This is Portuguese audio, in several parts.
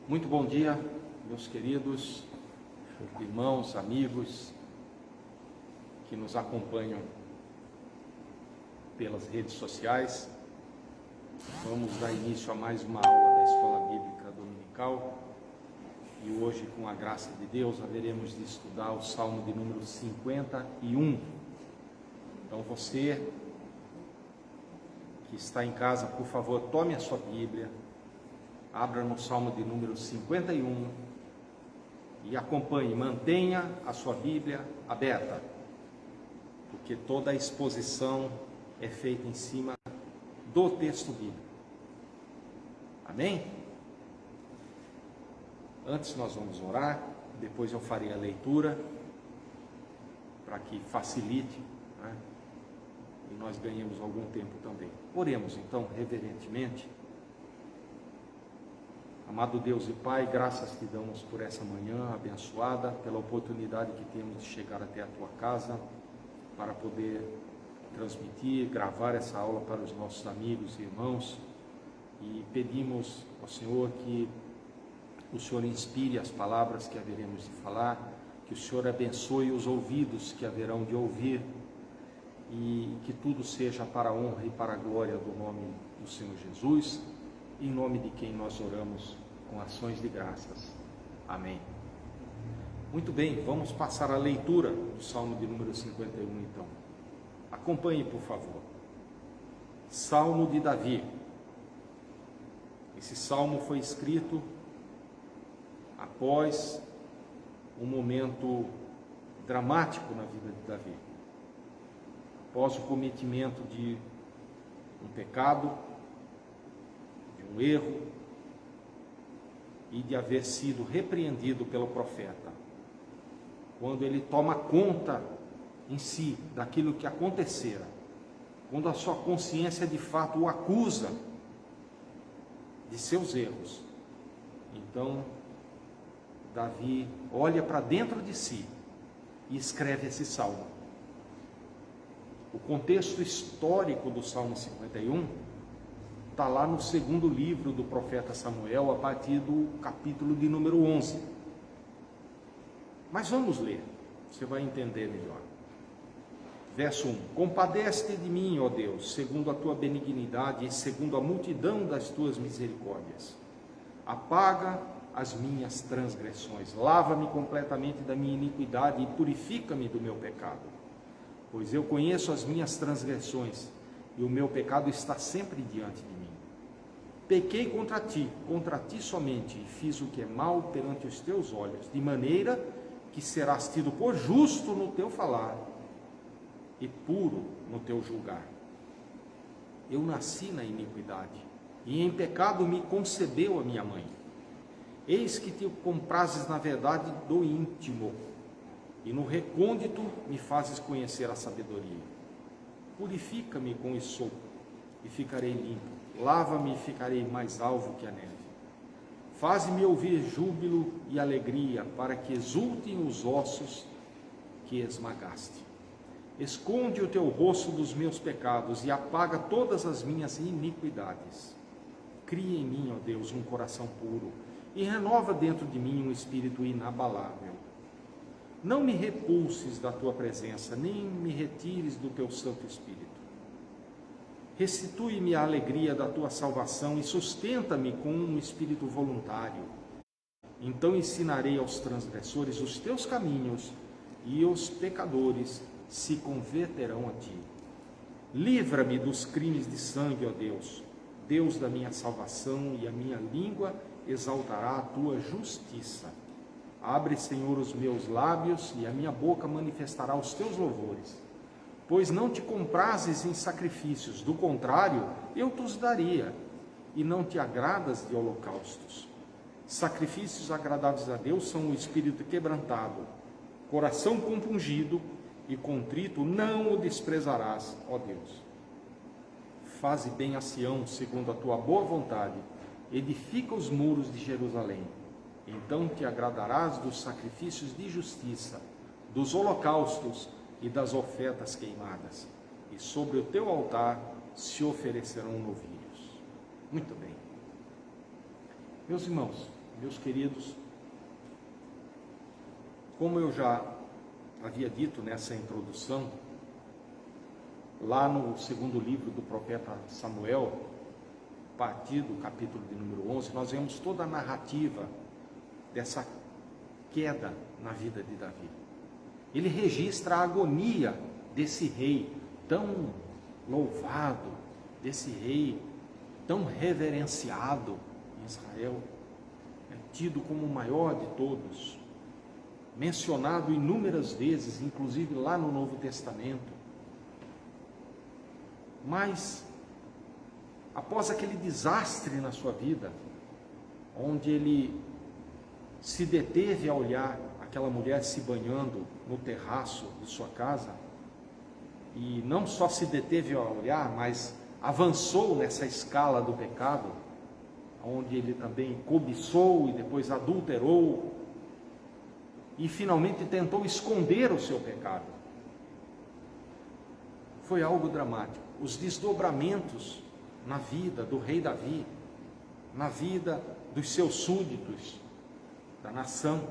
Muito bom dia, meus queridos irmãos, amigos que nos acompanham pelas redes sociais. Vamos dar início a mais uma aula da Escola Bíblica Dominical e hoje, com a graça de Deus, haveremos de estudar o Salmo de número 51. Então você que está em casa, por favor, tome a sua Bíblia, abra no Salmo de número 51 e acompanhe, mantenha a sua Bíblia aberta, porque toda a exposição é feita em cima do texto bíblico. Amém? Antes nós vamos orar, depois eu farei a leitura, para que facilite, né? E nós ganhemos algum tempo também. Oremos então reverentemente. Amado Deus e Pai, graças te damos por essa manhã abençoada, pela oportunidade que temos de chegar até a tua casa, para poder transmitir, gravar essa aula para os nossos amigos e irmãos, e pedimos ao Senhor que o Senhor inspire as palavras que haveremos de falar, que o Senhor abençoe os ouvidos que haverão de ouvir, e que tudo seja para a honra e para a glória do nome do Senhor Jesus, em nome de quem nós oramos com ações de graças. Amém. Muito bem, vamos passar a leitura do Salmo de número 51 então. Acompanhe, por favor. Salmo de Davi. Esse salmo foi escrito após um momento dramático na vida de Davi. Após o cometimento de um pecado, de um erro, e de haver sido repreendido pelo profeta. Quando ele toma conta em si daquilo que acontecera, quando a sua consciência de fato o acusa de seus erros, então Davi olha para dentro de si e escreve esse salmo. O contexto histórico do Salmo 51 está lá no segundo livro do profeta Samuel, a partir do capítulo de número 11. Mas vamos ler, você vai entender melhor. Verso 1: Compadece-te de mim, ó Deus, segundo a tua benignidade e segundo a multidão das tuas misericórdias. Apaga as minhas transgressões, lava-me completamente da minha iniquidade e purifica-me do meu pecado. Pois eu conheço as minhas transgressões e o meu pecado está sempre diante de mim. Pequei contra ti somente, e fiz o que é mal perante os teus olhos, de maneira que serás tido por justo no teu falar e puro no teu julgar. Eu nasci na iniquidade, e em pecado me concebeu a minha mãe. Eis que te comprases na verdade do íntimo, e no recôndito me fazes conhecer a sabedoria. Purifica-me com esopo, e ficarei limpo. Lava-me e ficarei mais alvo que a neve. Faze-me ouvir júbilo e alegria, para que exultem os ossos que esmagaste. Esconde o teu rosto dos meus pecados e apaga todas as minhas iniquidades. Cria em mim, ó Deus, um coração puro, e renova dentro de mim um espírito inabalável. Não me repulses da tua presença, nem me retires do teu Santo Espírito. Restitui-me a alegria da tua salvação e sustenta-me com um espírito voluntário. Então ensinarei aos transgressores os teus caminhos, e os pecadores se converterão a ti. Livra-me dos crimes de sangue, ó Deus, Deus da minha salvação, e a minha língua exaltará a tua justiça. Abre, Senhor, os meus lábios, e a minha boca manifestará os teus louvores. Pois não te comprases em sacrifícios, do contrário, eu te daria, e não te agradas de holocaustos. Sacrifícios agradáveis a Deus são o espírito quebrantado, coração compungido e contrito, não o desprezarás, ó Deus. Faze bem a Sião, segundo a tua boa vontade, edifica os muros de Jerusalém. Então te agradarás dos sacrifícios de justiça, dos holocaustos e das ofertas queimadas, e sobre o teu altar se oferecerão novilhos. Muito bem. Meus irmãos, Meus queridos, como eu já havia dito nessa introdução, lá no segundo livro do profeta Samuel, a partir do capítulo de número 11, nós vemos toda a narrativa dessa queda na vida de Davi. Ele registra a agonia desse rei tão louvado, desse rei tão reverenciado em Israel, tido como o maior de todos, mencionado inúmeras vezes, inclusive lá no Novo Testamento. Mas, após aquele desastre na sua vida, onde ele se deteve a olhar aquela mulher se banhando no terraço de sua casa, e não só se deteve a olhar, mas avançou nessa escala do pecado, onde ele também cobiçou e depois adulterou, e finalmente tentou esconder o seu pecado. Foi algo dramático. Os desdobramentos na vida do rei Davi, na vida dos seus súditos, da nação,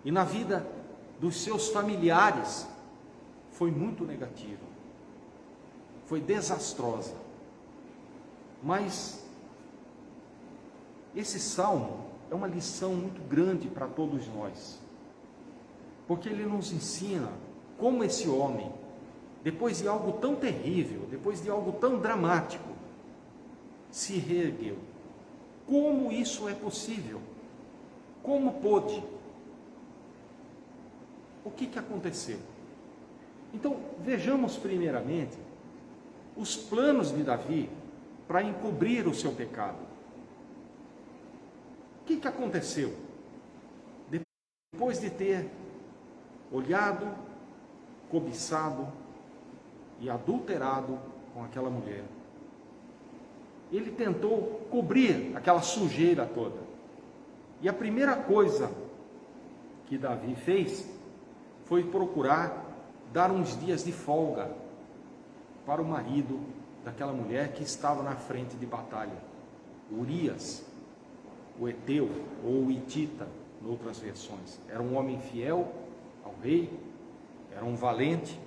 e na vida dos seus familiares, foi muito negativo, foi desastrosa. Mas esse salmo é uma lição muito grande para todos nós, porque ele nos ensina como esse homem, depois de algo tão terrível, depois de algo tão dramático, se reergueu. Como isso é possível? Como pôde? O que aconteceu? Então, vejamos primeiramente os planos de Davi para encobrir o seu pecado. O que aconteceu? Depois de ter olhado, cobiçado e adulterado com aquela mulher, ele tentou cobrir aquela sujeira toda. E a primeira coisa que Davi fez foi procurar dar uns dias de folga para o marido daquela mulher que estava na frente de batalha, Urias, o Eteu ou o Hitita, em outras versões. Era um homem fiel ao rei, era um valente,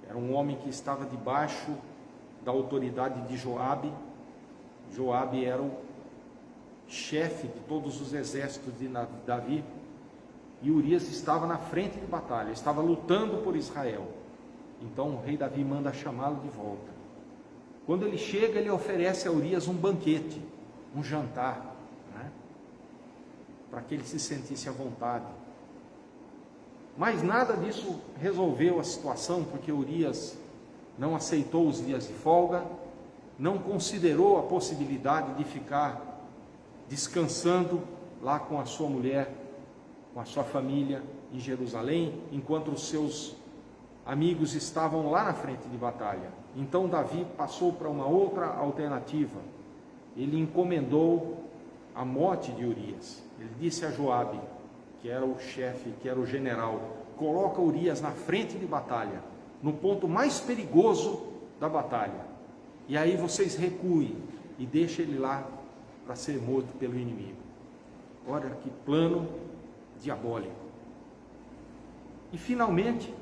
era um homem que estava debaixo da autoridade de Joabe. Joabe era o chefe de todos os exércitos de Davi, e Urias estava na frente de batalha, estava lutando por Israel. Então o rei Davi manda chamá-lo de volta. Quando ele chega, ele oferece a Urias um banquete, um jantar, para que ele se sentisse à vontade. Mas nada disso resolveu a situação, porque Urias não aceitou os dias de folga, não considerou a possibilidade de ficar descansando lá com a sua mulher, com a sua família em Jerusalém, enquanto os seus amigos estavam lá na frente de batalha. Então Davi passou para uma outra alternativa. Ele encomendou a morte de Urias. Ele disse a Joabe, que era o chefe, que era o general: coloca Urias na frente de batalha, no ponto mais perigoso da batalha, e aí vocês recuem e deixem ele lá para ser morto pelo inimigo. Olha que plano diabólico. E finalmente,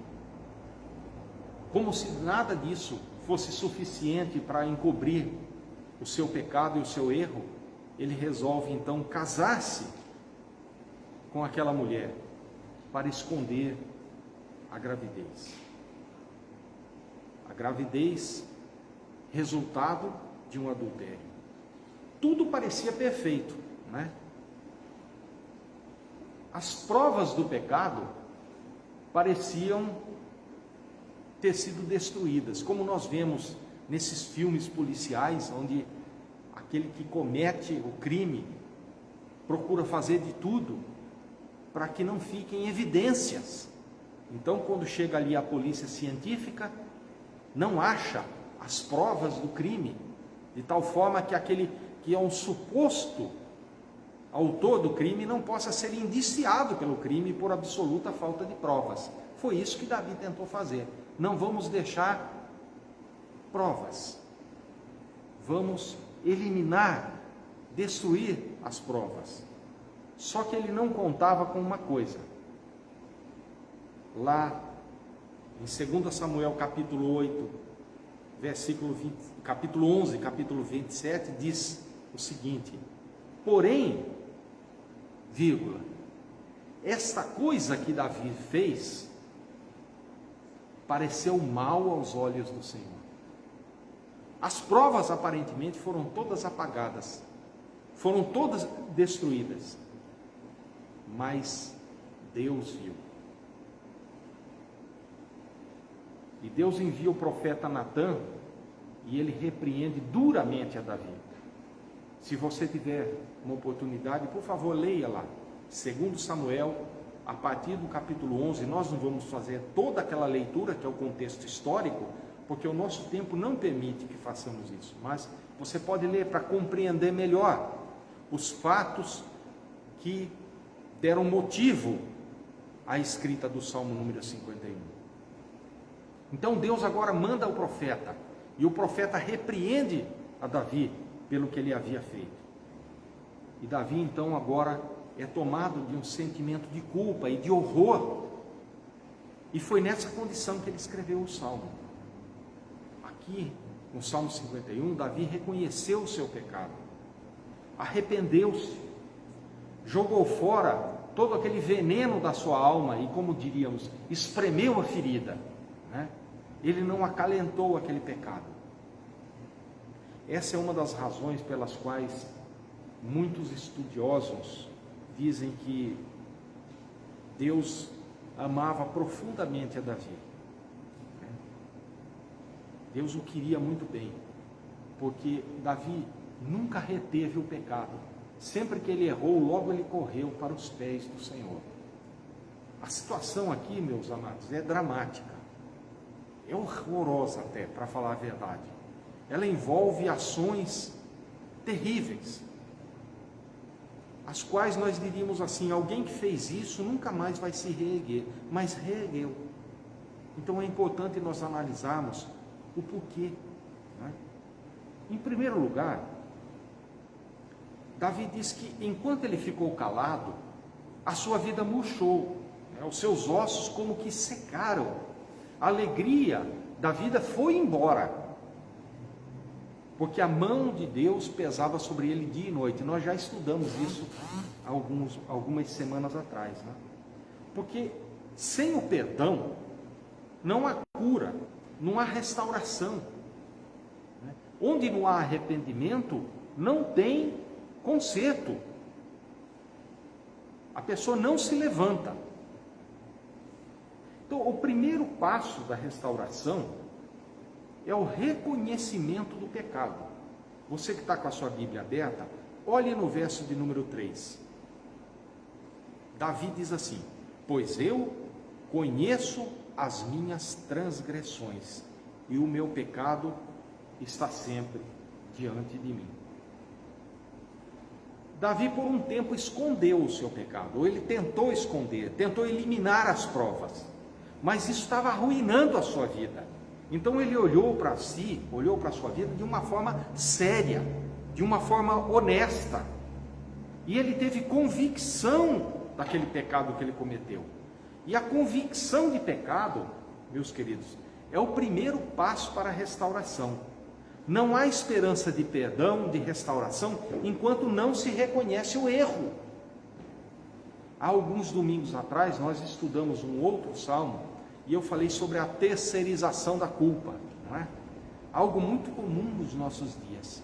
como se nada disso fosse suficiente para encobrir o seu pecado e o seu erro, ele resolve então casar-se com aquela mulher para esconder a gravidez. A gravidez, resultado de um adultério. Tudo parecia perfeito, né? As provas do pecado pareciam ter sido destruídas, como nós vemos nesses filmes policiais, onde aquele que comete o crime procura fazer de tudo para que não fiquem evidências. Então, quando chega ali a polícia científica, não acha as provas do crime, de tal forma que aquele que é um suposto autor do crime não possa ser indiciado pelo crime por absoluta falta de provas. Foi isso que Davi tentou fazer. Não vamos deixar provas, vamos eliminar, destruir as provas. Só que ele não contava com uma coisa. Lá em 2 Samuel capítulo 8, capítulo 11, capítulo 27, diz o seguinte: porém, vírgula, esta coisa que Davi fez pareceu mal aos olhos do Senhor. As provas aparentemente foram todas apagadas, foram todas destruídas, mas Deus viu. E Deus envia o profeta Natã e ele repreende duramente a Davi. Se você tiver uma oportunidade, por favor, leia lá, 2 Samuel, a partir do capítulo 11. Nós não vamos fazer toda aquela leitura, que é o contexto histórico, porque o nosso tempo não permite que façamos isso, mas você pode ler para compreender melhor os fatos que deram motivo à escrita do Salmo número 51. Então Deus agora manda o profeta, e o profeta repreende a Davi pelo que ele havia feito. E Davi então agora é tomado de um sentimento de culpa e de horror, e foi nessa condição que ele escreveu o Salmo. Aqui, no Salmo 51, Davi reconheceu o seu pecado, arrependeu-se, jogou fora todo aquele veneno da sua alma e, como diríamos, espremeu a ferida, né? Ele não acalentou aquele pecado. Essa é uma das razões pelas quais muitos estudiosos dizem que Deus amava profundamente a Davi. Deus o queria muito bem, porque Davi nunca reteve o pecado. Sempre que ele errou, logo ele correu para os pés do Senhor. A situação aqui, meus amados, é dramática. É horrorosa até, para falar a verdade. Ela envolve ações terríveis, as quais nós diríamos assim: alguém que fez isso nunca mais vai se reerguer, mas reergueu. Então é importante nós analisarmos o porquê, né? Em primeiro lugar, Davi diz que enquanto ele ficou calado, a sua vida murchou, né? Os seus ossos como que secaram, a alegria da vida foi embora, porque a mão de Deus pesava sobre ele dia e noite. Nós já estudamos isso algumas semanas atrás, né? Porque sem o perdão não há cura, não há restauração, né? Onde não há arrependimento, não tem conserto. A pessoa não se levanta. Então, o primeiro passo da restauração é o reconhecimento do pecado. Você que está com a sua Bíblia aberta, olhe no verso de número 3. Davi diz assim: pois eu conheço as minhas transgressões, e o meu pecado está sempre diante de mim. Davi por um tempo escondeu o seu pecado, ou ele tentou esconder, tentou eliminar as provas, mas isso estava arruinando a sua vida. Então ele olhou para si, olhou para a sua vida de uma forma séria, de uma forma honesta, e ele teve convicção daquele pecado que ele cometeu. E a convicção de pecado, meus queridos, é o primeiro passo para a restauração. Não há esperança de perdão, de restauração, enquanto não se reconhece o erro. Há alguns domingos atrás, nós estudamos um outro salmo, e eu falei sobre a terceirização da culpa, não é? Algo muito comum nos nossos dias.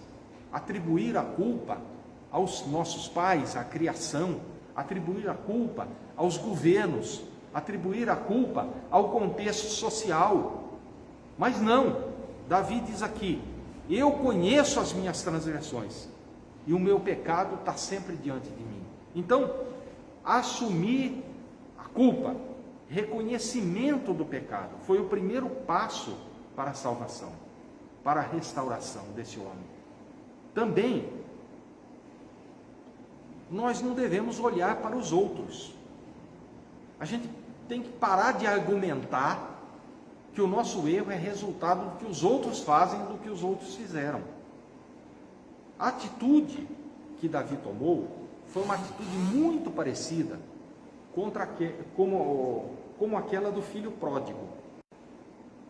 Atribuir a culpa aos nossos pais, à criação, atribuir a culpa aos governos, atribuir a culpa ao contexto social. Mas não, Davi diz aqui: eu conheço as minhas transgressões, e o meu pecado está sempre diante de mim. Então, assumir a culpa, reconhecimento do pecado, foi o primeiro passo para a salvação, para a restauração desse homem. Também, nós não devemos olhar para os outros. A gente tem que parar de argumentar que o nosso erro é resultado do que os outros fazem, do que os outros fizeram. A atitude que Davi tomou foi uma atitude muito parecida como aquela do filho pródigo.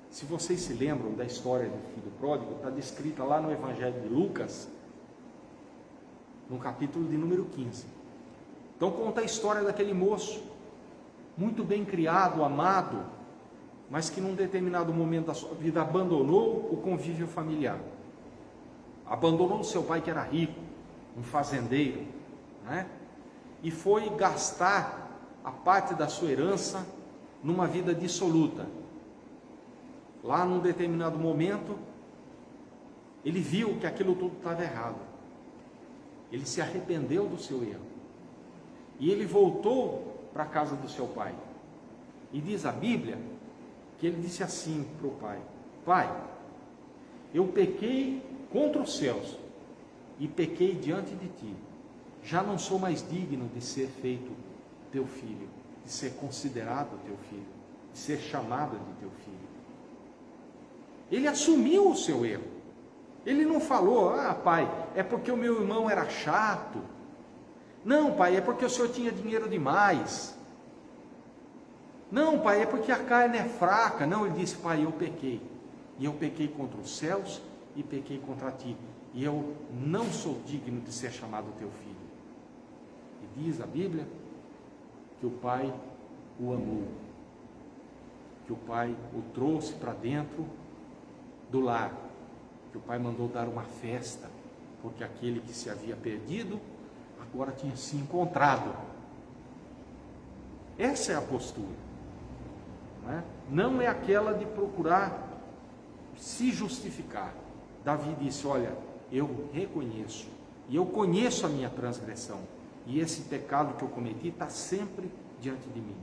Se vocês se lembram da história do filho pródigo, está descrita lá no Evangelho de Lucas, no capítulo de número 15. Então conta a história daquele moço, muito bem criado, amado, mas que num determinado momento da sua vida abandonou o convívio familiar. Abandonou o seu pai, que era rico, um fazendeiro, né? E foi gastar a parte da sua herança numa vida dissoluta. Lá num determinado momento, ele viu que aquilo tudo estava errado. Ele se arrependeu do seu erro. E ele voltou para a casa do seu pai. E diz a Bíblia que ele disse assim para o pai: Pai, eu pequei contra os céus e pequei diante de ti. Já não sou mais digno de ser feito teu filho, de ser considerado teu filho, de ser chamado de teu filho. Ele assumiu o seu erro. Ele não falou: ah, pai, é porque o meu irmão era chato. Não, pai, é porque o senhor tinha dinheiro demais. Não, pai, é porque a carne é fraca. Não, ele disse: pai, eu pequei. E eu pequei contra os céus e pequei contra ti. E eu não sou digno de ser chamado teu filho. E diz a Bíblia que o pai o amou. Que o pai o trouxe para dentro do lar. Que o pai mandou dar uma festa, porque aquele que se havia perdido agora tinha se encontrado. Essa é a postura, não é aquela de procurar se justificar. Davi disse: olha, eu reconheço, e eu conheço a minha transgressão, e esse pecado que eu cometi está sempre diante de mim.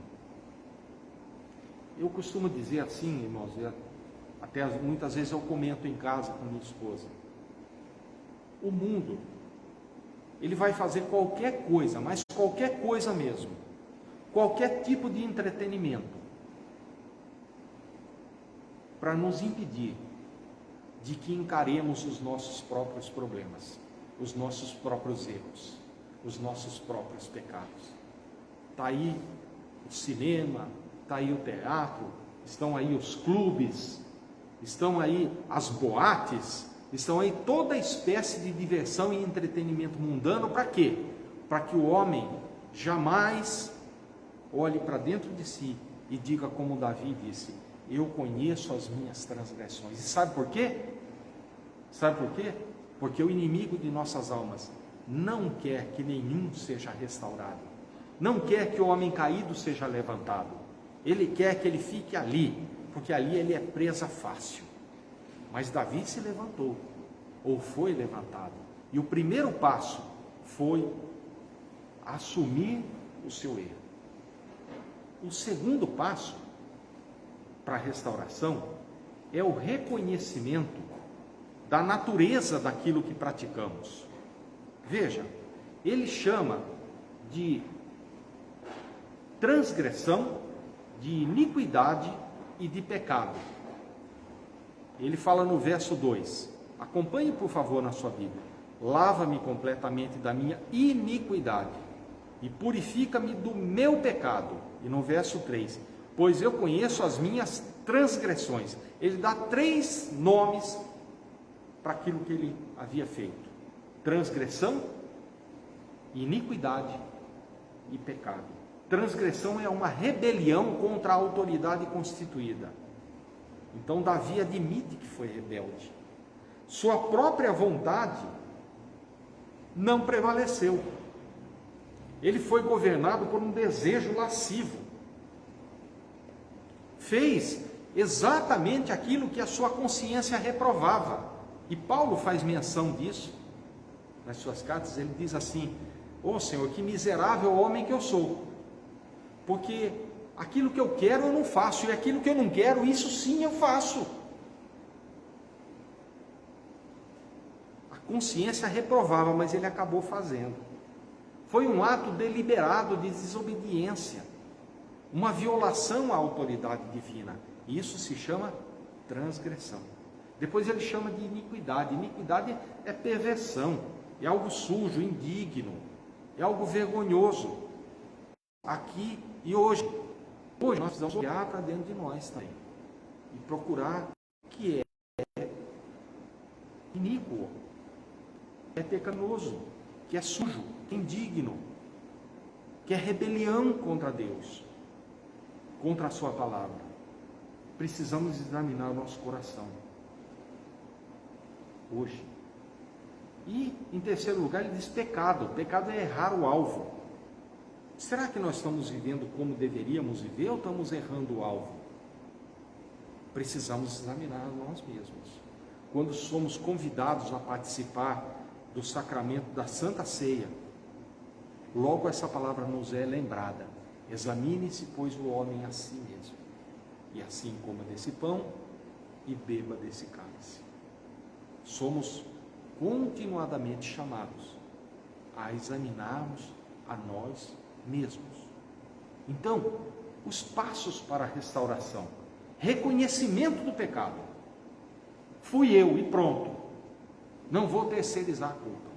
Eu costumo dizer assim, irmãos, até muitas vezes eu comento em casa com minha esposa: o mundo, ele vai fazer qualquer coisa, mas qualquer coisa mesmo, qualquer tipo de entretenimento, para nos impedir de que encaremos os nossos próprios problemas, os nossos próprios erros, os nossos próprios pecados. Está aí o cinema, está aí o teatro, estão aí os clubes, estão aí as boates, estão aí toda espécie de diversão e entretenimento mundano. Para quê? Para que o homem jamais olhe para dentro de si e diga como Davi disse: eu conheço as minhas transgressões. E sabe por quê? Sabe por quê? Porque o inimigo de nossas almas não quer que nenhum seja restaurado, não quer que o homem caído seja levantado. Ele quer que ele fique ali, porque ali ele é presa fácil. Mas Davi se levantou, ou foi levantado, e o primeiro passo foi assumir o seu erro. O segundo passo para a restauração é o reconhecimento da natureza daquilo que praticamos. Veja, ele chama de transgressão, de iniquidade e de pecado. Ele fala no verso 2, acompanhe por favor na sua Bíblia: lava-me completamente da minha iniquidade e purifica-me do meu pecado. E no verso 3, pois eu conheço as minhas transgressões. Ele dá 3 nomes para aquilo que ele havia feito: transgressão, iniquidade e pecado. Transgressão é uma rebelião contra a autoridade constituída. Então Davi admite que foi rebelde. Sua própria vontade não prevaleceu. Ele foi governado por um desejo lascivo. Fez exatamente aquilo que a sua consciência reprovava. E Paulo faz menção disso nas suas cartas. Ele diz assim: ó Senhor, que miserável homem que eu sou, porque aquilo que eu quero eu não faço, e aquilo que eu não quero, isso sim eu faço. A consciência reprovava, mas ele acabou fazendo. Foi um ato deliberado de desobediência, uma violação à autoridade divina. E isso se chama transgressão. Depois ele chama de iniquidade. Iniquidade é perversão, é algo sujo, indigno, É algo vergonhoso. Aqui e hoje. Hoje nós precisamos olhar para dentro de nós também. E procurar o que é iníquo, que é pecaminoso, que é sujo, que é indigno, que é rebelião contra Deus, contra a sua palavra. Precisamos examinar o nosso coração. Hoje. E, em terceiro lugar, ele diz pecado. Pecado é errar o alvo. Será que nós estamos vivendo como deveríamos viver ou estamos errando o alvo? Precisamos examinar nós mesmos. Quando somos convidados a participar do sacramento da Santa Ceia, logo essa palavra nos é lembrada. Examine-se, pois, o homem a si mesmo. E assim coma desse pão e beba desse cálice. Somos continuadamente chamados a examinarmos a nós mesmos. Então, os passos para a restauração: reconhecimento do pecado. Fui eu e pronto. Não vou terceirizar a culpa.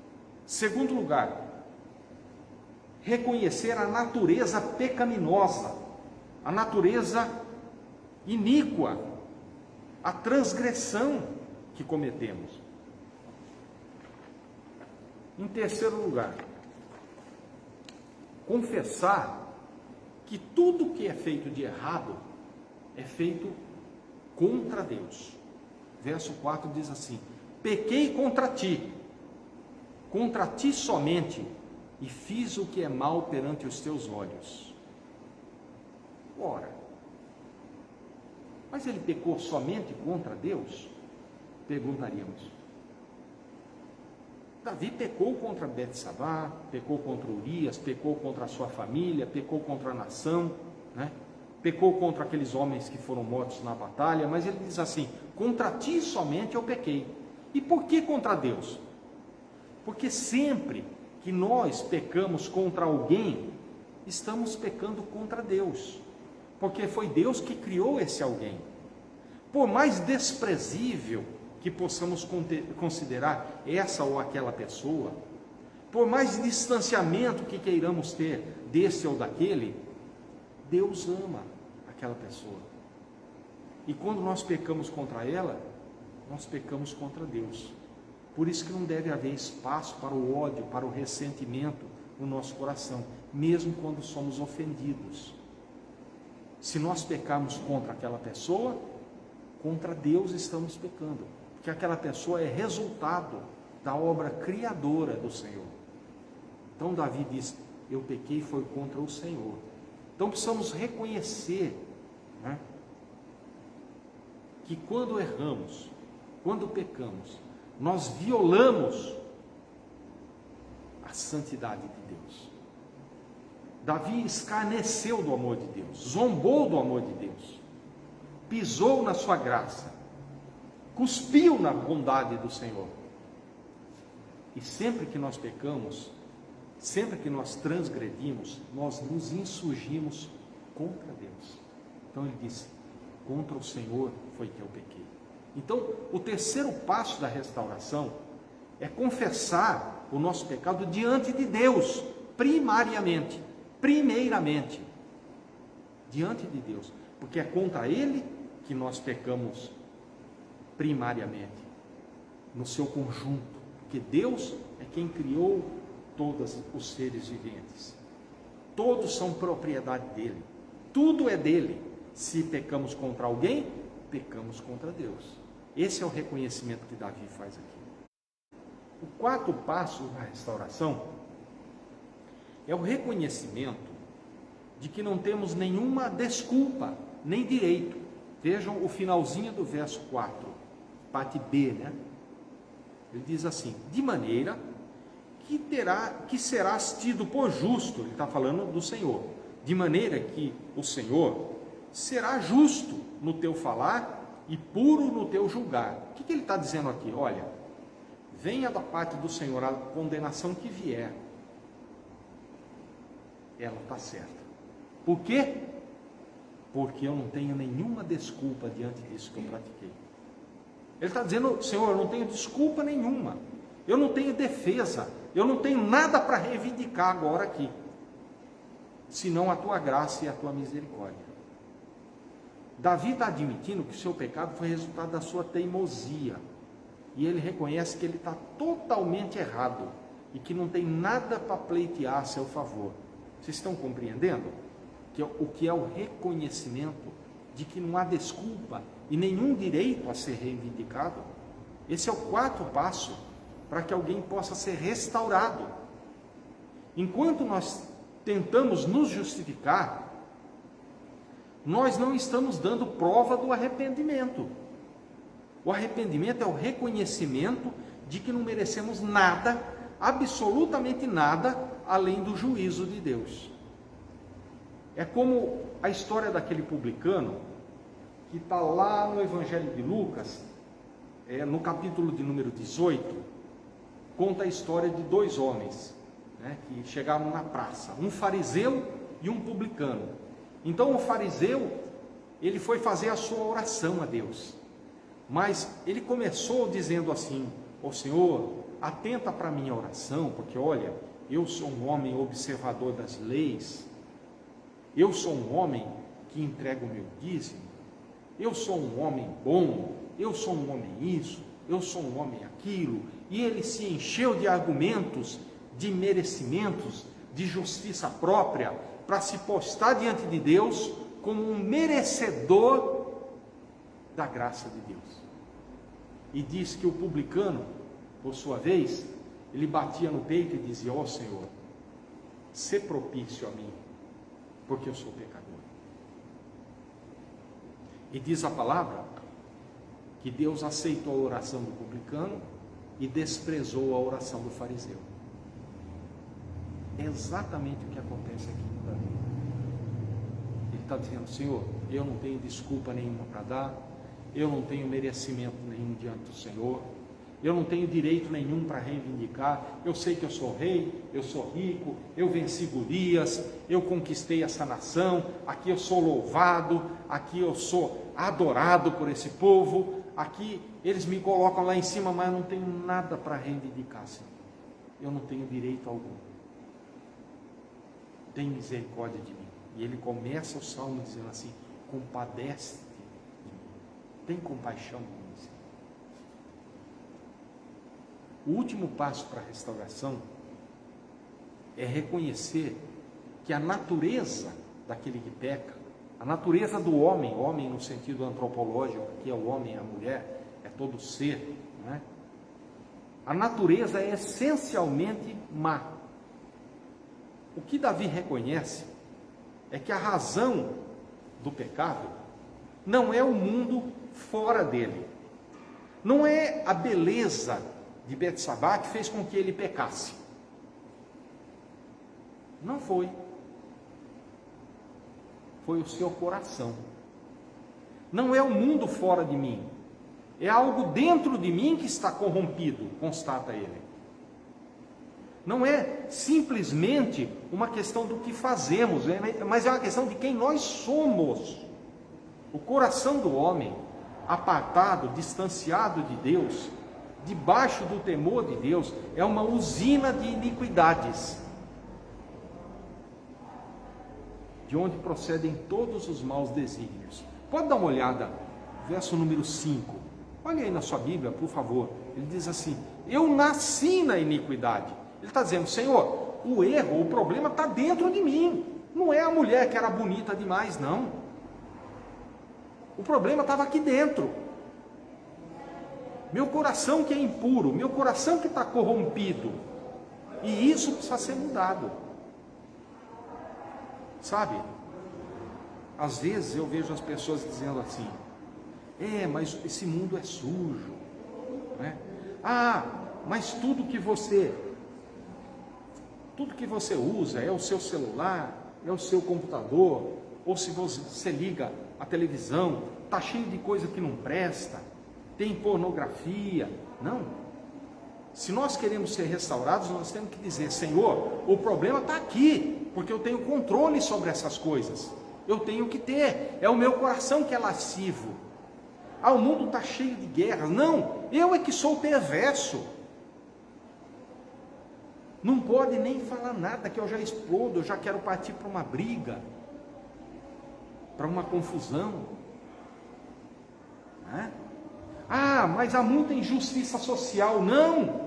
Segundo lugar, reconhecer a natureza pecaminosa, a natureza iníqua, a transgressão que cometemos. Em terceiro lugar, confessar que tudo que é feito de errado é feito contra Deus. Verso 4 diz assim: pequei contra ti somente, e fiz o que é mal perante os teus olhos. Ora, mas ele pecou somente contra Deus? Perguntaríamos. Davi pecou contra Betsabá, pecou contra Urias, pecou contra a sua família, pecou contra a nação, né? Pecou contra aqueles homens que foram mortos na batalha, mas ele diz assim: contra ti somente eu pequei. E por que contra Deus? Porque sempre que nós pecamos contra alguém, estamos pecando contra Deus, porque foi Deus que criou esse alguém. Por mais desprezível que possamos considerar essa ou aquela pessoa, por mais distanciamento que queiramos ter desse ou daquele, Deus ama aquela pessoa. E quando nós pecamos contra ela, nós pecamos contra Deus. Por isso que não deve haver espaço para o ódio, para o ressentimento no nosso coração, mesmo quando somos ofendidos. Se nós pecarmos contra aquela pessoa, contra Deus estamos pecando, porque aquela pessoa é resultado da obra criadora do Senhor. Então Davi diz: eu pequei foi contra o Senhor. Então precisamos reconhecer, né, que quando erramos, quando pecamos, nós violamos a santidade de Deus. Davi escarneceu do amor de Deus, zombou do amor de Deus, pisou na sua graça, cuspiu na bondade do Senhor. E sempre que nós pecamos, sempre que nós transgredimos, nós nos insurgimos contra Deus. Então ele disse: contra o Senhor foi que eu pequei. Então, o terceiro passo da restauração é confessar o nosso pecado diante de Deus, primeiramente, diante de Deus, porque é contra Ele que nós pecamos primariamente, no seu conjunto, porque Deus é quem criou todos os seres viventes, todos são propriedade dEle, tudo é dEle. Se pecamos contra alguém, pecamos contra Deus. Esse é o reconhecimento que Davi faz aqui. O quarto passo da restauração é o reconhecimento de que não temos nenhuma desculpa, nem direito. Vejam o finalzinho do verso 4, parte B, né? Ele diz assim: de maneira que serás tido por justo. Ele está falando do Senhor. De maneira que o Senhor será justo no teu falar e puro no teu julgar. O que ele está dizendo aqui? Olha, venha da parte do Senhor a condenação que vier, ela está certa. Por quê? Porque eu não tenho nenhuma desculpa diante disso que eu pratiquei. Ele está dizendo: Senhor, eu não tenho desculpa nenhuma. eu não tenho defesa, eu não tenho nada para reivindicar agora aqui, senão a tua graça e a tua misericórdia. Davi está admitindo que o seu pecado foi resultado da sua teimosia, e ele reconhece que ele está totalmente errado, e que não tem nada para pleitear a seu favor. Vocês estão compreendendo? O que é o reconhecimento de que não há desculpa e nenhum direito a ser reivindicado. Esse é o quarto passo para que alguém possa ser restaurado. Enquanto nós tentamos nos justificar, nós não estamos dando prova do arrependimento. O arrependimento é o reconhecimento de que não merecemos nada, absolutamente nada, além do juízo de Deus. É como a história daquele publicano, que está lá no Evangelho de Lucas, no capítulo de número 18, conta a história de dois homens, né, que chegaram na praça, um fariseu e um publicano. Então o fariseu, ele foi fazer a sua oração a Deus, mas ele começou dizendo assim: ó Senhor, atenta para a minha oração, porque olha, eu sou um homem observador das leis, eu sou um homem que entrega o meu dízimo, eu sou um homem bom, eu sou um homem isso, eu sou um homem aquilo. E ele se encheu de argumentos, de merecimentos, de justiça própria, para se postar diante de Deus como um merecedor da graça de Deus. E diz que o publicano, por sua vez, ele batia no peito e dizia: ó Senhor, sê propício a mim, porque eu sou pecador. E diz a palavra que Deus aceitou a oração do publicano e desprezou a oração do fariseu. É exatamente o que acontece aqui com Davi. Ele está dizendo: Senhor, eu não tenho desculpa nenhuma para dar, eu não tenho merecimento nenhum diante do Senhor, eu não tenho direito nenhum para reivindicar. Eu sei que eu sou rei, eu sou rico, eu venci Golias, eu conquistei essa nação, aqui eu sou louvado, aqui eu sou adorado por esse povo, aqui eles me colocam lá em cima, mas eu não tenho nada para reivindicar, Senhor. Eu não tenho direito algum. Tem misericórdia de mim. E ele começa o salmo dizendo assim: compadece-te de mim, tem compaixão de mim, Senhor. O último passo para a restauração é reconhecer que a natureza daquele que peca, a natureza do homem, homem no sentido antropológico, que é o homem e a mulher, é todo ser, não é? A natureza é essencialmente má. O que Davi reconhece é que a razão do pecado não é o mundo fora dele, não é a beleza de Betsabá que fez com que ele pecasse. Não foi. Foi o seu coração. Não é o mundo fora de mim, é algo dentro de mim que está corrompido, constata ele. Não é simplesmente uma questão do que fazemos, mas é uma questão de quem nós somos. O coração do homem, apartado, distanciado de Deus, debaixo do temor de Deus, é uma usina de iniquidades, de onde procedem todos os maus desígnios. Pode dar uma olhada, verso número 5. Olha aí na sua Bíblia, por favor. Ele diz assim: eu nasci na iniquidade. Ele está dizendo: Senhor, o erro, o problema está dentro de mim. Não é a mulher que era bonita demais, não. O problema estava aqui dentro. Meu coração que é impuro, meu coração que está corrompido. E isso precisa ser mudado. Sabe? Às vezes eu vejo as pessoas dizendo assim: mas esse mundo é sujo, né? Mas tudo que você usa é o seu celular, é o seu computador, ou se você liga a televisão, está cheio de coisa que não presta, tem pornografia. Não. Se nós queremos ser restaurados, nós temos que dizer: Senhor, o problema está aqui, porque eu tenho controle sobre essas coisas, eu tenho que ter, é o meu coração que é lascivo. O mundo está cheio de guerras. Não, eu é que sou perverso. Não pode nem falar nada, que eu já explodo, eu já quero partir para uma briga, para uma confusão. Né? Ah, mas há muita injustiça social. Não!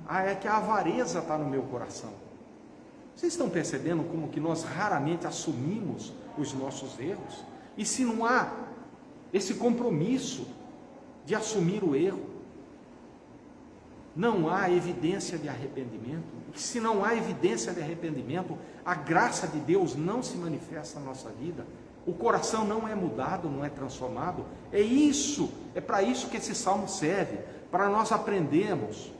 É que a avareza está no meu coração. Vocês estão percebendo como que nós raramente assumimos os nossos erros? E se não há esse compromisso de assumir o erro, não há evidência de arrependimento. E se não há evidência de arrependimento, a graça de Deus não se manifesta na nossa vida. O coração não é mudado, não é transformado. É para isso que esse salmo serve, para nós aprendermos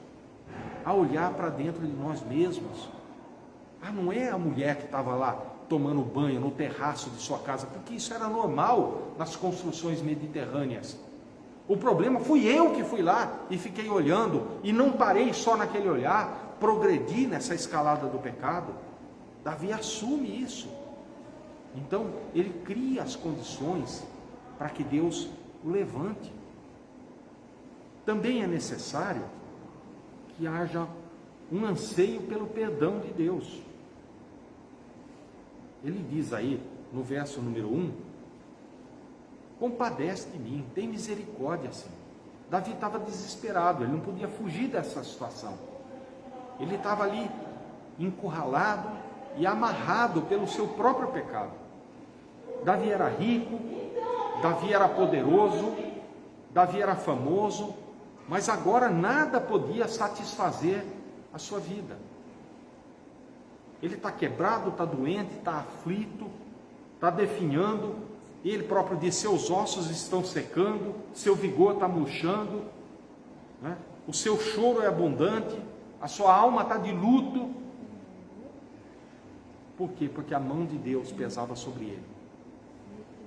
a olhar para dentro de nós mesmos. Não é a mulher que estava lá tomando banho no terraço de sua casa, porque isso era normal nas construções mediterrâneas. O problema fui eu que fui lá e fiquei olhando, e não parei só naquele olhar, progredi nessa escalada do pecado. Davi assume isso. Então, ele cria as condições para que Deus o levante. Também é necessário que haja um anseio pelo perdão de Deus. Ele diz aí, no verso número 1, compadece de mim, tem misericórdia, Senhor. Davi estava desesperado, ele não podia fugir dessa situação. Ele estava ali encurralado e amarrado pelo seu próprio pecado. Davi era rico, Davi era poderoso, Davi era famoso, mas agora nada podia satisfazer a sua vida. Ele está quebrado, está doente, está aflito, está definhando, e ele próprio diz: seus ossos estão secando, seu vigor está murchando, né? O seu choro é abundante, a sua alma está de luto. Por quê? Porque a mão de Deus pesava sobre ele.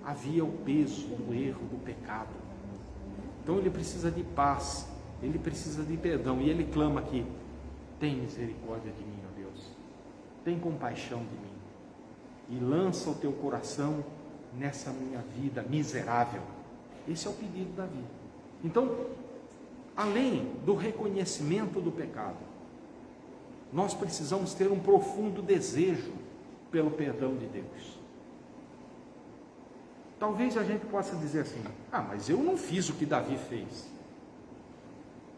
Havia o peso do erro, do pecado. Então ele precisa de paz, ele precisa de perdão, e ele clama aqui: tem misericórdia de mim, ó Deus, tem compaixão de mim, e lança o teu coração nessa minha vida miserável. Esse é o pedido de Davi. Então, além do reconhecimento do pecado, nós precisamos ter um profundo desejo pelo perdão de Deus. Talvez a gente possa dizer assim: mas eu não fiz o que Davi fez,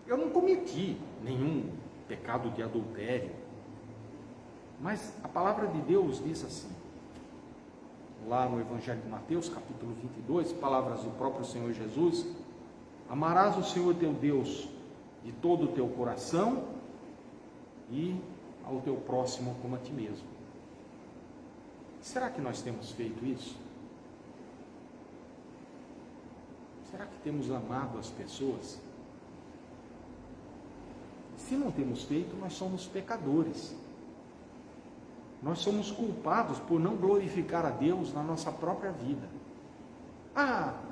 eu não cometi nenhum pecado de adultério. Mas a palavra de Deus diz assim, lá no Evangelho de Mateus, capítulo 22, palavras do próprio Senhor Jesus: amarás o Senhor teu Deus de todo o teu coração e ao teu próximo como a ti mesmo. Será que nós temos feito isso? Será que temos amado as pessoas? Se não temos feito, nós somos pecadores. Nós somos culpados por não glorificar a Deus na nossa própria vida.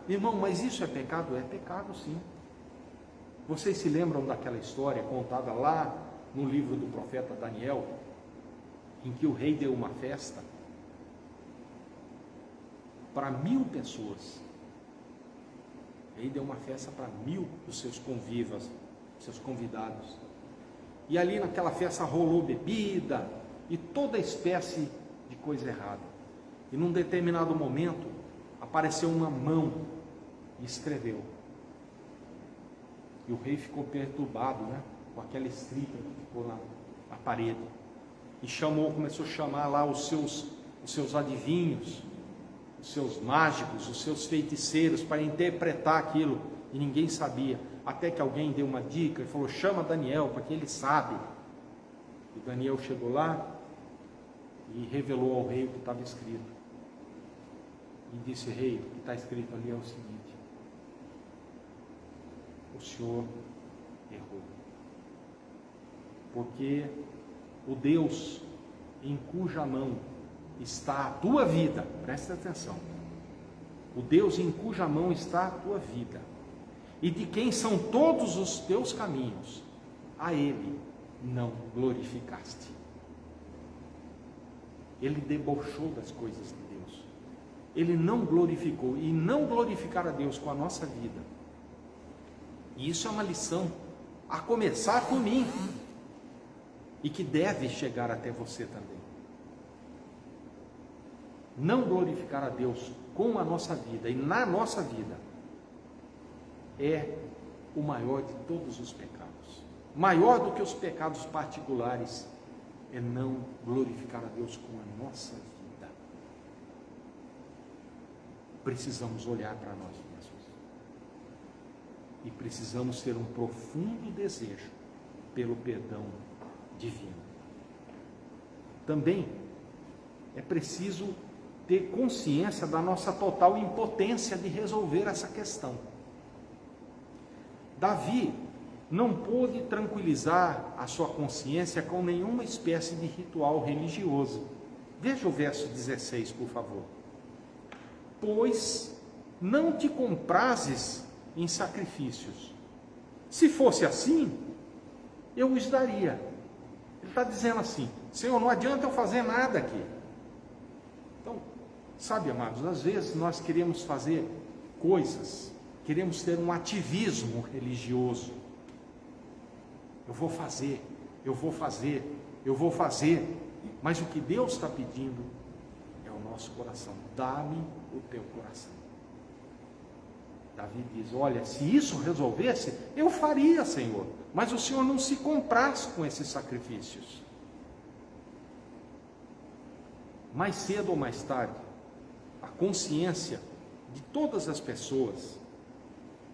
Irmão, mas isso é pecado? É pecado, sim. Vocês se lembram daquela história contada lá no livro do profeta Daniel, em que o rei deu uma festa para 1000 pessoas. O rei deu uma festa para 1000 dos seus convivas, seus convidados. E ali naquela festa rolou bebida e toda espécie de coisa errada. E num determinado momento apareceu uma mão e escreveu. E o rei ficou perturbado, com aquela escrita que ficou na parede. E começou a chamar lá os seus adivinhos, os seus mágicos, os seus feiticeiros, para interpretar aquilo. E ninguém sabia. Até que alguém deu uma dica e falou: chama Daniel, porque ele sabe. E Daniel chegou lá e revelou ao rei o que estava escrito. E disse: rei, o que está escrito ali é o seguinte: o senhor errou. Porque o Deus em cuja mão está a tua vida, presta atenção, o Deus em cuja mão está a tua vida, e de quem são todos os teus caminhos, a Ele não glorificaste. Ele debochou das coisas de Deus, ele não glorificou. E não glorificar a Deus com a nossa vida, e isso é uma lição a começar por mim, e que deve chegar até você também. Não glorificar a Deus com a nossa vida e na nossa vida é o maior de todos os pecados. Maior do que os pecados particulares é não glorificar a Deus com a nossa vida. Precisamos olhar para nós mesmos e precisamos ter um profundo desejo pelo perdão divino. Também é preciso ter consciência da nossa total impotência de resolver essa questão. Davi não pôde tranquilizar a sua consciência com nenhuma espécie de ritual religioso. Veja o verso 16, por favor. Pois não te comprazes em sacrifícios. Se fosse assim, eu os daria. Ele está dizendo assim: Senhor, não adianta eu fazer nada aqui. Então, sabe, amados, às vezes nós queremos fazer coisas, queremos ter um ativismo religioso. Eu vou fazer, mas o que Deus está pedindo é o nosso coração. Dá-me o teu coração. Davi diz: olha, se isso resolvesse, eu faria, Senhor, mas o Senhor não se compraz com esses sacrifícios. Mais cedo ou mais tarde, a consciência de todas as pessoas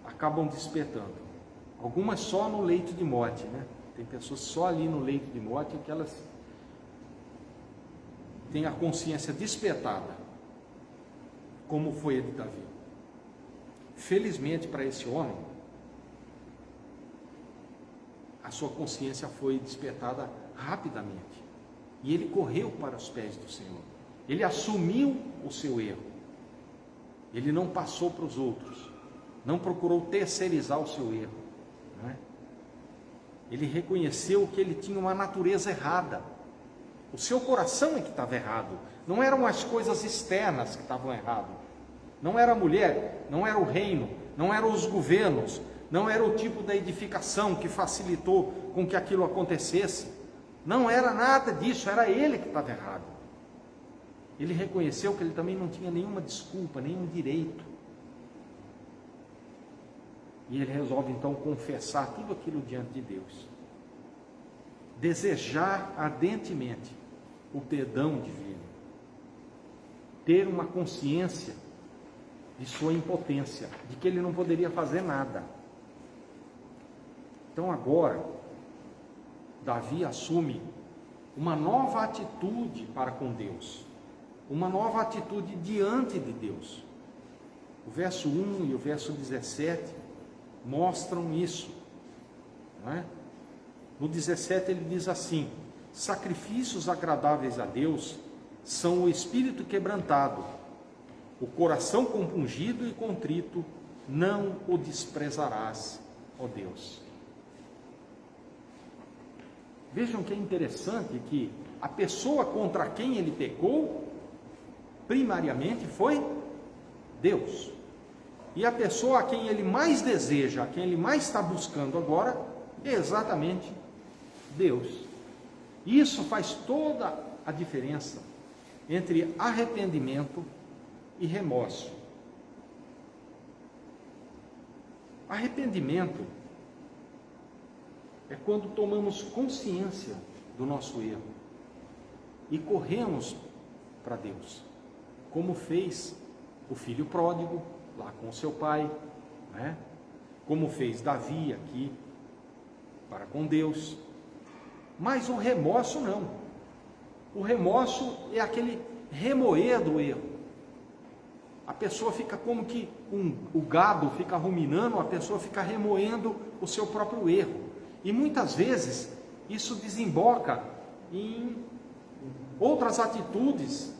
acabam despertando. Algumas só no leito de morte, né? Tem pessoas só ali no leito de morte que elas têm a consciência despertada, como foi a de Davi. Felizmente para esse homem, a sua consciência foi despertada rapidamente. E ele correu para os pés do Senhor. Ele assumiu o seu erro. Ele não passou para os outros. Não procurou terceirizar o seu erro. Não é? Ele reconheceu que ele tinha uma natureza errada. O seu coração é que estava errado. Não eram as coisas externas que estavam erradas. Não era a mulher, não era o reino, não eram os governos, não era o tipo da edificação que facilitou com que aquilo acontecesse. Não era nada disso, era ele que estava errado. Ele reconheceu que ele também não tinha nenhuma desculpa, nenhum direito. E ele resolve então confessar tudo aquilo diante de Deus. Desejar ardentemente o perdão divino. Ter uma consciência de sua impotência, de que ele não poderia fazer nada. Então agora, Davi assume uma nova atitude para com Deus, uma nova atitude diante de Deus. O verso 1 e o verso 17 mostram isso, não é? No 17 ele diz assim: sacrifícios agradáveis a Deus são o espírito quebrantado, o coração compungido e contrito, não o desprezarás, ó Deus. Vejam que é interessante que a pessoa contra quem ele pecou, primariamente foi Deus. E a pessoa a quem ele mais deseja, a quem ele mais está buscando agora, é exatamente Deus. Isso faz toda a diferença entre arrependimento e remorso. Arrependimento é quando tomamos consciência do nosso erro e corremos para Deus, como fez o filho pródigo lá com o seu pai, né? Como fez Davi aqui para com Deus. Mas o remorso não. O remorso é aquele remoer do erro. A pessoa fica como que o gado fica ruminando, a pessoa fica remoendo o seu próprio erro. E muitas vezes isso desemboca em outras atitudes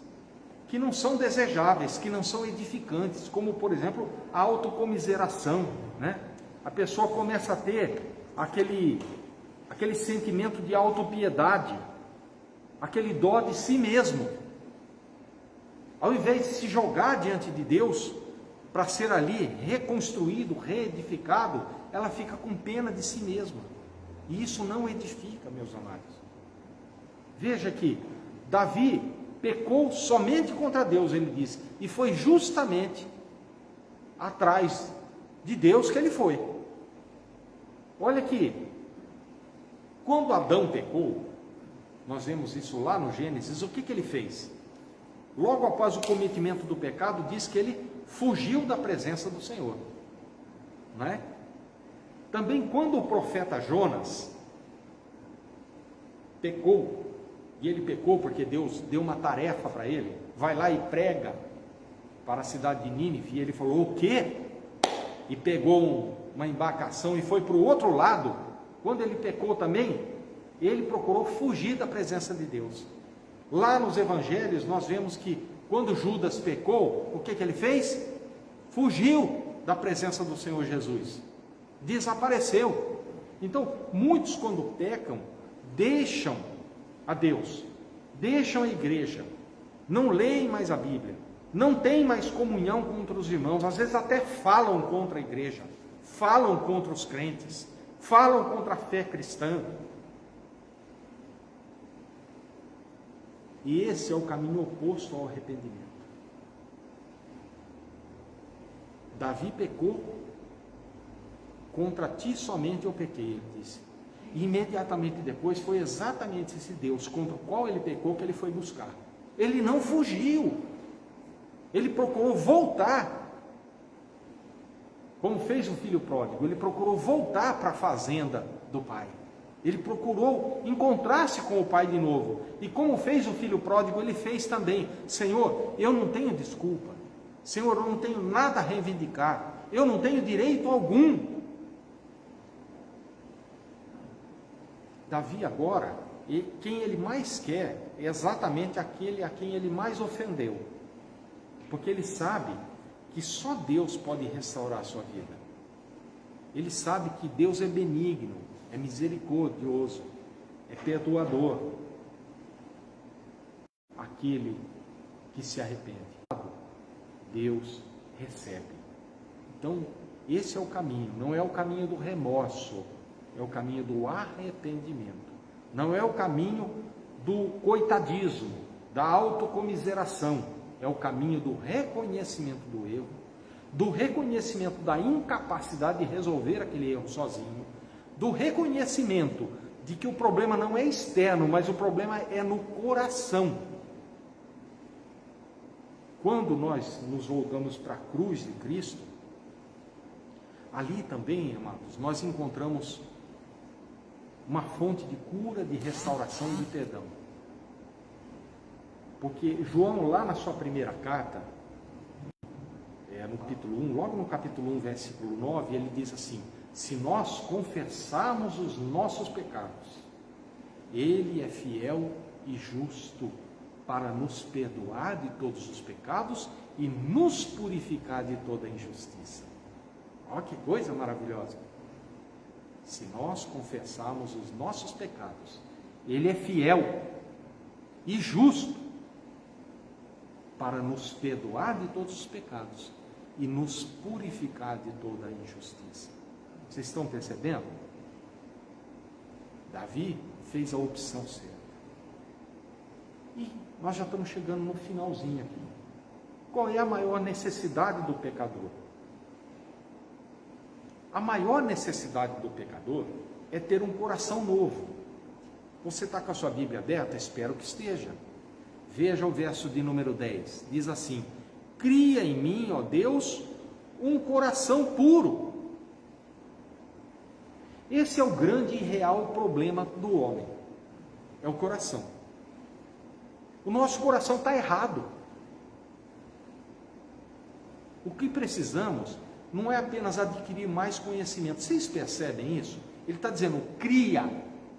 que não são desejáveis, que não são edificantes, como por exemplo a autocomiseração, né? A pessoa começa a ter aquele sentimento de autopiedade, aquele dó de si mesmo. Ao invés de se jogar diante de Deus para ser ali reconstruído, reedificado, ela fica com pena de si mesma. E isso não edifica, meus amados. Veja que Davi pecou somente contra Deus, ele diz, e foi justamente atrás de Deus que ele foi. Olha aqui, quando Adão pecou, nós vemos isso lá no Gênesis, o que ele fez? Logo após o cometimento do pecado, diz que ele fugiu da presença do Senhor, não é? Também quando o profeta Jonas pecou, e ele pecou porque Deus deu uma tarefa para ele, vai lá e prega para a cidade de Nínive, e ele falou, o quê? E pegou uma embarcação e foi para o outro lado. Quando ele pecou também, ele procurou fugir da presença de Deus. Lá nos evangelhos nós vemos que quando Judas pecou, o que ele fez? Fugiu da presença do Senhor Jesus, desapareceu. Então, muitos quando pecam, deixam a Deus, deixam a igreja, não leem mais a Bíblia, não têm mais comunhão com os irmãos, às vezes até falam contra a igreja, falam contra os crentes, falam contra a fé cristã. E esse é o caminho oposto ao arrependimento. Davi pecou, contra ti somente eu pequei, ele disse. E imediatamente depois foi exatamente esse Deus contra o qual ele pecou que ele foi buscar. Ele não fugiu, ele procurou voltar, como fez o filho pródigo, ele procurou voltar para a fazenda do pai. Ele procurou encontrar-se com o pai de novo. E como fez o filho pródigo, ele fez também. Senhor, eu não tenho desculpa. Senhor, eu não tenho nada a reivindicar. Eu não tenho direito algum. Davi agora, quem ele mais quer é exatamente aquele a quem ele mais ofendeu. Porque ele sabe que só Deus pode restaurar a sua vida. Ele sabe que Deus é benigno, é misericordioso, é perdoador. Aquele que se arrepende, Deus recebe. Então, esse é o caminho, não é o caminho do remorso, é o caminho do arrependimento. Não é o caminho do coitadismo, da autocomiseração, é o caminho do reconhecimento do erro, do reconhecimento da incapacidade de resolver aquele erro sozinho, do reconhecimento de que o problema não é externo, mas o problema é no coração. Quando nós nos voltamos para a cruz de Cristo, ali também, amados, nós encontramos uma fonte de cura, de restauração e de perdão. Porque João, lá na sua primeira carta, no capítulo 1, logo no capítulo 1, versículo 9, ele diz assim: se nós confessarmos os nossos pecados, Ele é fiel e justo para nos perdoar de todos os pecados e nos purificar de toda injustiça. Olha que coisa maravilhosa! Se nós confessarmos os nossos pecados, Ele é fiel e justo para nos perdoar de todos os pecados e nos purificar de toda a injustiça. Vocês estão percebendo? Davi fez a opção certa. E nós já estamos chegando no finalzinho aqui. Qual é a maior necessidade do pecador? A maior necessidade do pecador é ter um coração novo. Você está com a sua Bíblia aberta? Espero que esteja. Veja o verso de número 10. Diz assim: cria em mim, ó Deus, um coração puro. Esse é o grande e real problema do homem. É o coração. O nosso coração está errado. O que precisamos não é apenas adquirir mais conhecimento. Vocês percebem isso? Ele está dizendo, cria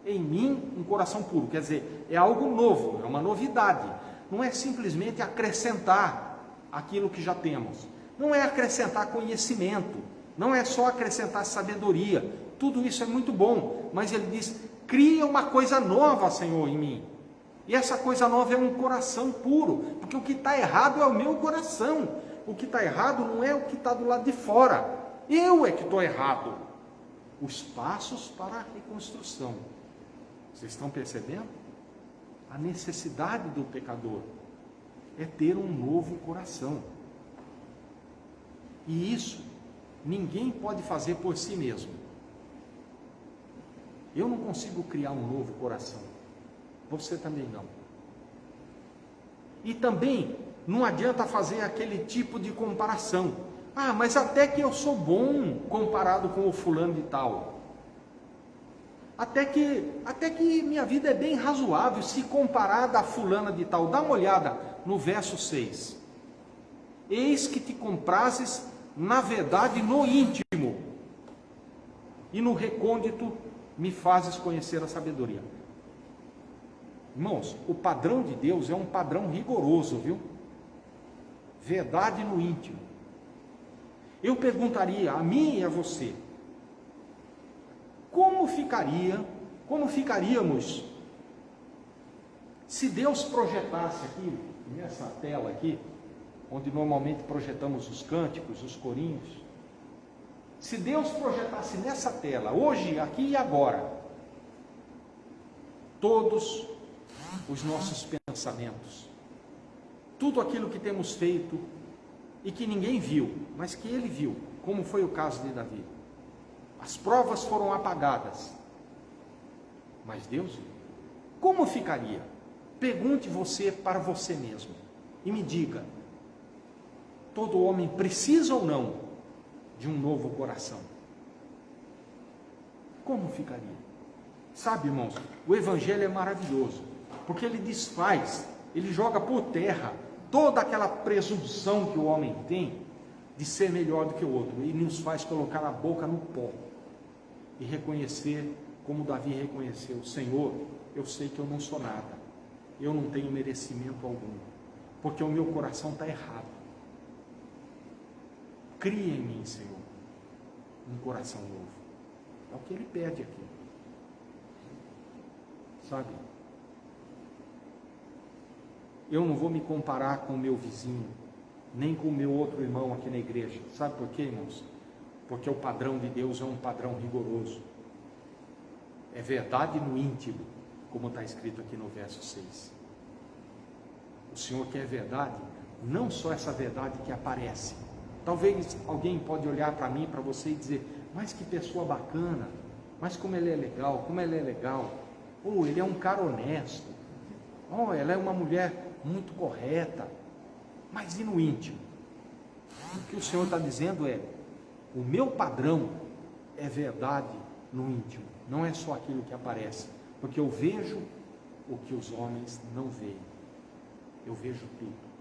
em mim um coração puro. Quer dizer, é algo novo, é uma novidade. Não é simplesmente acrescentar aquilo que já temos. Não é acrescentar conhecimento. Não é só acrescentar sabedoria. Tudo isso é muito bom. Mas ele diz, cria uma coisa nova, Senhor, em mim. E essa coisa nova é um coração puro. Porque o que está errado é o meu coração. O que está errado não é o que está do lado de fora. Eu é que estou errado. os passos para a reconstrução. Vocês estão percebendo? A necessidade do pecador é ter um novo coração. E isso ninguém pode fazer por si mesmo. Eu não consigo criar um novo coração. Você também não. E também não adianta fazer aquele tipo de comparação. Ah, mas até que eu sou bom comparado com o fulano de tal. Até que minha vida é bem razoável se comparada a fulana de tal. Dá uma olhada no verso 6. Eis que te comprases, na verdade, no íntimo, e no recôndito me fazes conhecer a sabedoria. Irmãos, o padrão de Deus é um padrão rigoroso, viu? Verdade no íntimo. Eu perguntaria a mim e a você, como ficaríamos se Deus projetasse aqui, nessa tela aqui, onde normalmente projetamos os cânticos, os corinhos, se Deus projetasse nessa tela, hoje, aqui e agora, todos os nossos pensamentos, tudo aquilo que temos feito e que ninguém viu, mas que ele viu, como foi o caso de Davi. As provas foram apagadas, mas Deus viu. Como ficaria? Pergunte você para você mesmo e me diga: todo homem precisa ou não de um novo coração? Como ficaria? Sabe, irmãos, o Evangelho é maravilhoso, porque ele desfaz, ele joga por terra toda aquela presunção que o homem tem de ser melhor do que o outro, e nos faz colocar a boca no pó e reconhecer, como Davi reconheceu: Senhor, eu sei que eu não sou nada, eu não tenho merecimento algum, porque o meu coração está errado. Cria em mim, Senhor, um coração novo. É o que ele pede aqui, sabe? Eu não vou me comparar com o meu vizinho, nem com o meu outro irmão aqui na igreja. Sabe por quê, irmãos? Porque o padrão de Deus é um padrão rigoroso. É verdade no íntimo, como está escrito aqui no verso 6. O Senhor quer verdade, não só essa verdade que aparece. Talvez alguém pode olhar para mim, para você e dizer: mas que pessoa bacana, mas como ele é legal, como ela é legal. Oh, ele é um cara honesto. Oh, ela é uma mulher muito correta. Mas e no íntimo? O que o Senhor está dizendo é: o meu padrão é verdade no íntimo, não é só aquilo que aparece, porque eu vejo o que os homens não veem, eu vejo tudo.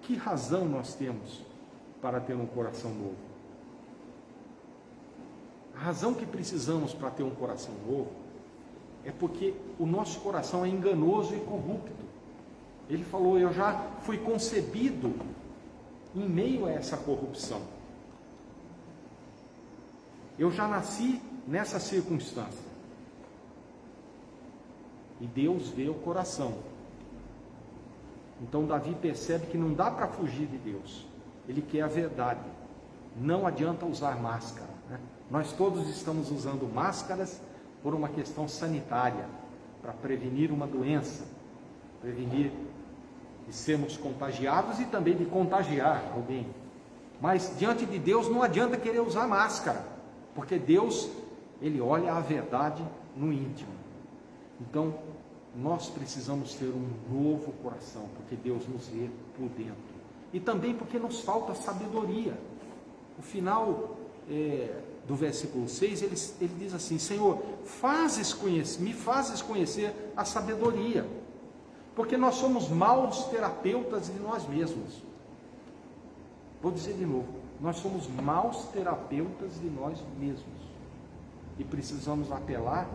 Que razão nós temos para ter um coração novo? A razão que precisamos para ter um coração novo é porque o nosso coração é enganoso e corrupto. Ele falou: eu já fui concebido em meio a essa corrupção. Eu já nasci nessa circunstância. E Deus vê o coração. Então Davi percebe que não dá para fugir de Deus. Ele quer a verdade. Não adianta usar máscara, né? Nós todos estamos usando máscaras por uma questão sanitária, para prevenir uma doença, prevenir de sermos contagiados e também de contagiar alguém. Mas diante de Deus não adianta querer usar máscara, porque Deus, Ele olha a verdade no íntimo. Então, nós precisamos ter um novo coração, porque Deus nos vê por dentro. E também porque nos falta sabedoria. O final do versículo 6, ele diz assim: Senhor, me fazes conhecer a sabedoria, porque nós somos maus terapeutas de nós mesmos. Vou dizer de novo: nós somos maus terapeutas de nós mesmos, e precisamos apelar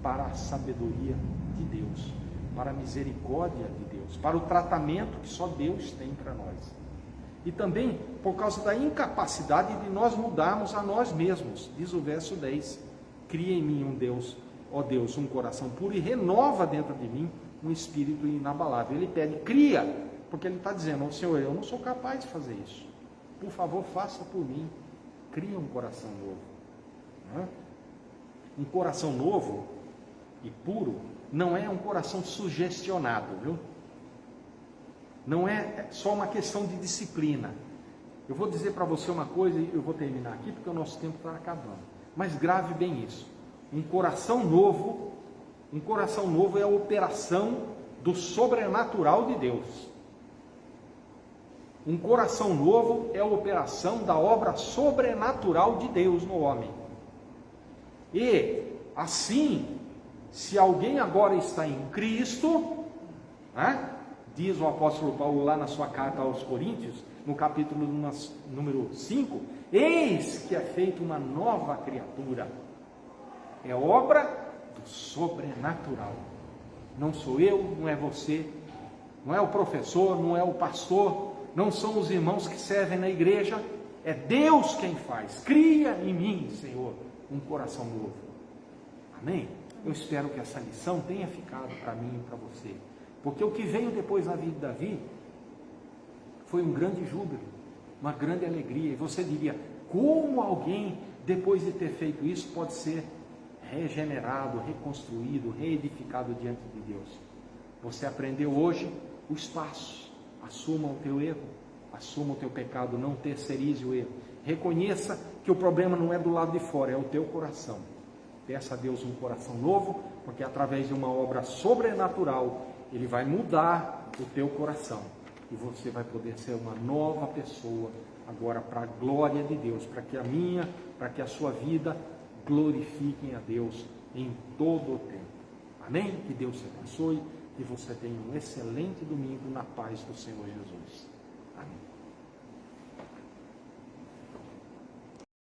para a sabedoria de Deus, para a misericórdia de Deus, para o tratamento que só Deus tem para nós. E também por causa da incapacidade de nós mudarmos a nós mesmos. Diz o verso 10: cria em mim ó Deus, um coração puro e renova dentro de mim um espírito inabalável. Ele pede: cria, porque ele está dizendo: Senhor, eu não sou capaz de fazer isso. por favor, faça por mim. Cria um coração novo. Né? Um coração novo e puro não é um coração sugestionado, viu? Não é só uma questão de disciplina. Eu vou dizer para você uma coisa e eu vou terminar aqui porque o nosso tempo está acabando. Mas grave bem isso. Um coração novo é a operação do sobrenatural de Deus. Um coração novo é a operação da obra sobrenatural de Deus no homem. E, assim, se alguém agora está em Cristo, né, diz o apóstolo Paulo lá na sua carta aos Coríntios, no capítulo número 5, eis que é feita uma nova criatura. É obra do sobrenatural. Não sou eu, não é você, não é o professor, não é o pastor, não são os irmãos que servem na igreja, é Deus quem faz. Cria em mim, Senhor, um coração novo. Amém? Eu espero que essa lição tenha ficado para mim e para você. Porque o que veio depois na vida de Davi foi um grande júbilo, uma grande alegria. E você diria, como alguém, depois de ter feito isso, pode ser regenerado, reconstruído, reedificado diante de Deus? Você aprendeu hoje os passos. Assuma o teu erro, assuma o teu pecado, não terceirize o erro. Reconheça que o problema não é do lado de fora, é o teu coração. Peça a Deus um coração novo, porque através de uma obra sobrenatural, Ele vai mudar o teu coração. E você vai poder ser uma nova pessoa, agora para a glória de Deus, para que a minha, para que a sua vida glorifiquem a Deus em todo o tempo. Amém? Que Deus te abençoe, que você tenha um excelente domingo na paz do Senhor Jesus.